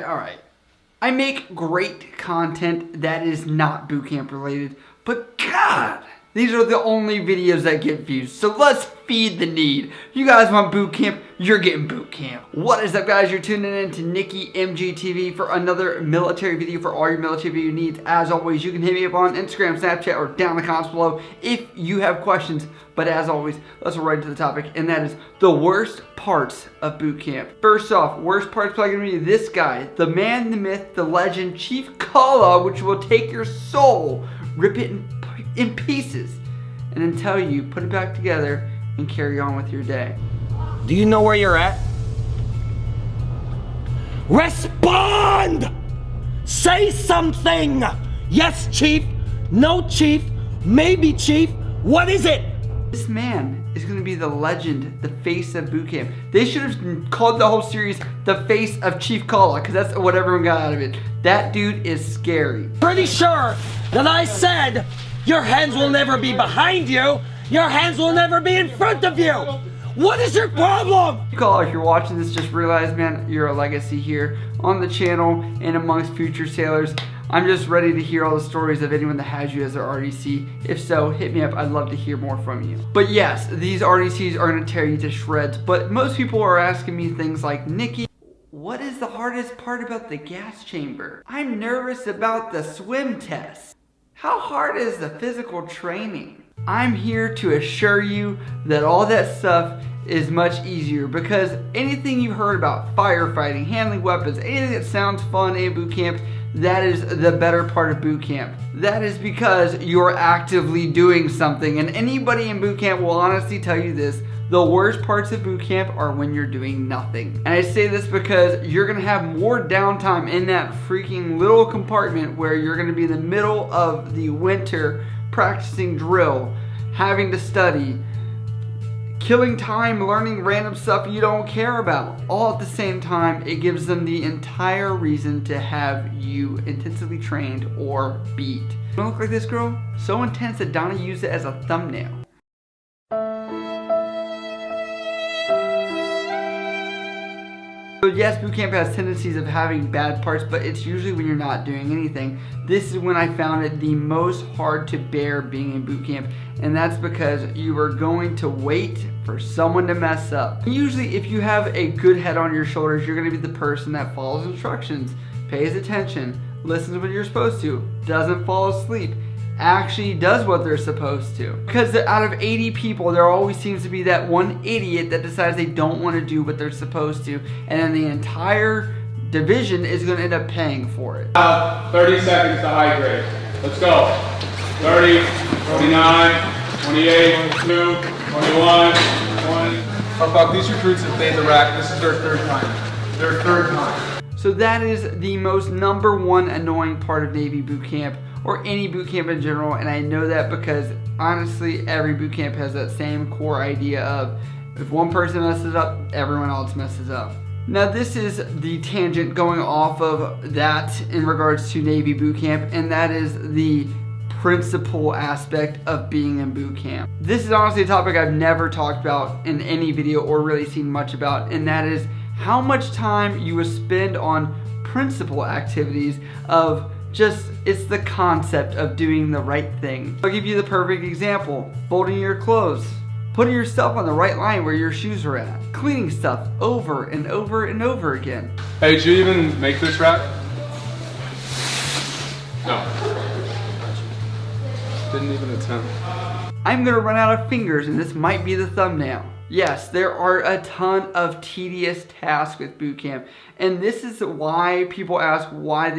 Alright. I make great content that is not bootcamp related, but God, these are the only videos that get views. So let's feed the need. You guys want bootcamp, you're getting bootcamp. What is up, guys? You're tuning in to Nikki MGTV for another military video for all your military video needs. As always, you can hit me up on Instagram, Snapchat, or down in the comments below if you have questions. But as always, let's go right into the topic, and that is the worst parts of bootcamp. First off, worst parts probably gonna be this guy, the man, the myth, the legend, Chief Kala, which will take your soul, rip it in pieces, and then tell you, put it back together, and carry on with your day. Do you know where you're at? Respond! Say something! Yes, Chief. No, Chief. Maybe, Chief. What is it? This man is going to be the legend, the face of bootcamp. They should have called the whole series The Face of Chief Kala, because that's what everyone got out of it. That dude is scary. Pretty sure that I said your hands will never be behind you. Your hands will never be in front of you. What is your problem? Kala, if you're watching this, just realize, man, you're a legacy here on the channel and amongst future sailors. I'm just ready to hear all the stories of anyone that has you as their RDC. If so, hit me up. I'd love to hear more from you. But yes, these RDCs are going to tear you to shreds. But most people are asking me things like, Nikki, what is the hardest part about the gas chamber? I'm nervous about the swim test. How hard is the physical training? I'm here to assure you that all that stuff is much easier, because anything you've heard about firefighting, handling weapons, anything that sounds fun in boot camp, that is the better part of boot camp. That is because you're actively doing something, and anybody in boot camp will honestly tell you this: the worst parts of boot camp are when you're doing nothing. And I say this because you're gonna have more downtime in that freaking little compartment where you're gonna be in the middle of the winter practicing drill, having to study, killing time learning random stuff you don't care about. All at the same time, it gives them the entire reason to have you intensively trained or beat. Don't look like this girl? So intense that Donna used it as a thumbnail. So yes, bootcamp has tendencies of having bad parts, but it's usually when you're not doing anything. This is when I found it the most hard to bear being in bootcamp, and that's because you are going to wait for someone to mess up. Usually if you have a good head on your shoulders, you're going to be the person that follows instructions, pays attention, listens when you're supposed to, doesn't fall asleep, actually does what they're supposed to. Because out of 80 people, there always seems to be that one idiot that decides they don't want to do what they're supposed to, and then the entire division is going to end up paying for it. 30 seconds to hydrate. Let's go. 30, 29, 28, 2, 21, 20. How about these recruits have made the rack? This is their third time. Their third time. So that is the most #1 annoying part of Navy boot camp, or any boot camp in general, and I know that because honestly every boot camp has that same core idea of if one person messes up, everyone else messes up. Now this is the tangent going off of that in regards to Navy boot camp, and that is the principal aspect of being in boot camp. This is honestly a topic I've never talked about in any video or really seen much about, and that is how much time you will spend on principal activities of just, it's the concept of doing the right thing. I'll give you the perfect example: folding your clothes, putting yourself on the right line where your shoes are at, cleaning stuff over and over and over again. Hey, did you even make this rack? No. Didn't even attempt. I'm gonna run out of fingers, and this might be the thumbnail. Yes, there are a ton of tedious tasks with boot camp, and this is why people ask why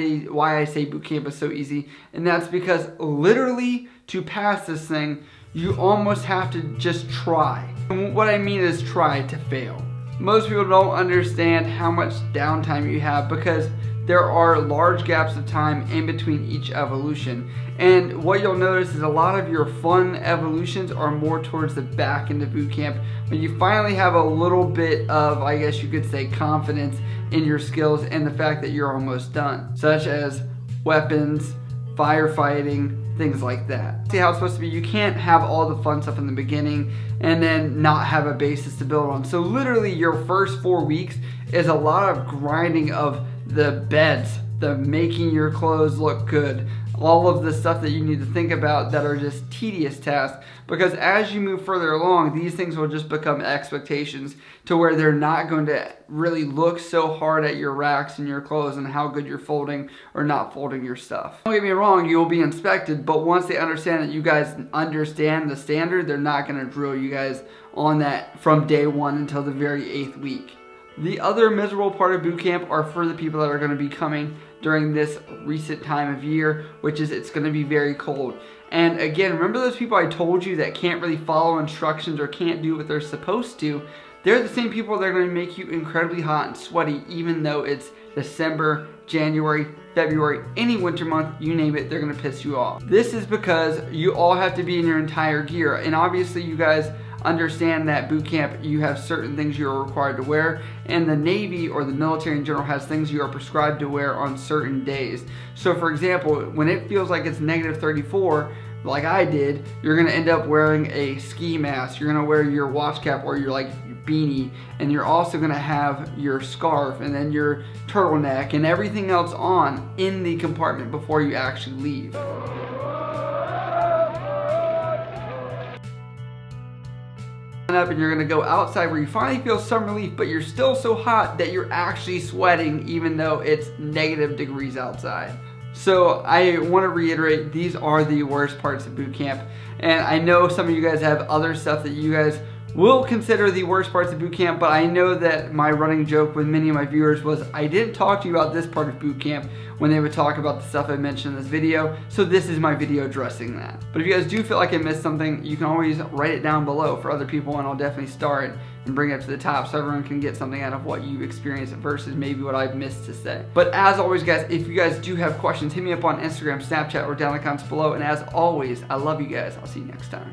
I say boot camp is so easy, and that's because literally to pass this thing, you almost have to just try. And what I mean is try to fail. Most people don't understand how much downtime you have because there are large gaps of time in between each evolution. And what you'll notice is a lot of your fun evolutions are more towards the back end of boot camp, when you finally have a little bit of, I guess you could say, confidence in your skills and the fact that you're almost done, such as weapons, firefighting, things like that. See how it's supposed to be? You can't have all the fun stuff in the beginning and then not have a basis to build on. So literally your first 4 weeks is a lot of grinding of the beds, the making your clothes look good, all of the stuff that you need to think about that are just tedious tasks, because as you move further along, these things will just become expectations to where they're not going to really look so hard at your racks and your clothes and how good you're folding or not folding your stuff. Don't get me wrong, you will be inspected, but once they understand that you guys understand the standard, they're not going to drill you guys on that from day one until the very 8th week. The other miserable part of boot camp are for the people that are going to be coming during this recent time of year, which is it's going to be very cold. And again, remember those people I told you that can't really follow instructions or can't do what they're supposed to? They're the same people that are going to make you incredibly hot and sweaty, even though it's December, January, February, any winter month, you name it, they're going to piss you off. This is because you all have to be in your entire gear. And obviously you guys understand that boot camp, you have certain things you are required to wear, and the Navy or the military in general has things you are prescribed to wear on certain days. So for example, when it feels like it's negative 34, like I did, you're gonna end up wearing a ski mask, you're gonna wear your watch cap or your beanie, and you're also gonna have your scarf and then your turtleneck and everything else on in the compartment before you actually leave. Up and you're gonna go outside where you finally feel some relief, but you're still so hot that you're actually sweating even though it's negative degrees outside. So I want to reiterate, these are the worst parts of boot camp, and I know some of you guys have other stuff that you guys will consider the worst parts of boot camp, but I know that my running joke with many of my viewers was I didn't talk to you about this part of boot camp when they would talk about the stuff I mentioned in this video, so this is my video addressing that. But if you guys do feel like I missed something, you can always write it down below for other people, and I'll definitely star it and bring it up to the top so everyone can get something out of what you've experienced versus maybe what I've missed to say. But as always guys, if you guys do have questions, hit me up on Instagram, Snapchat, or down in the comments below, and as always, I love you guys. I'll see you next time.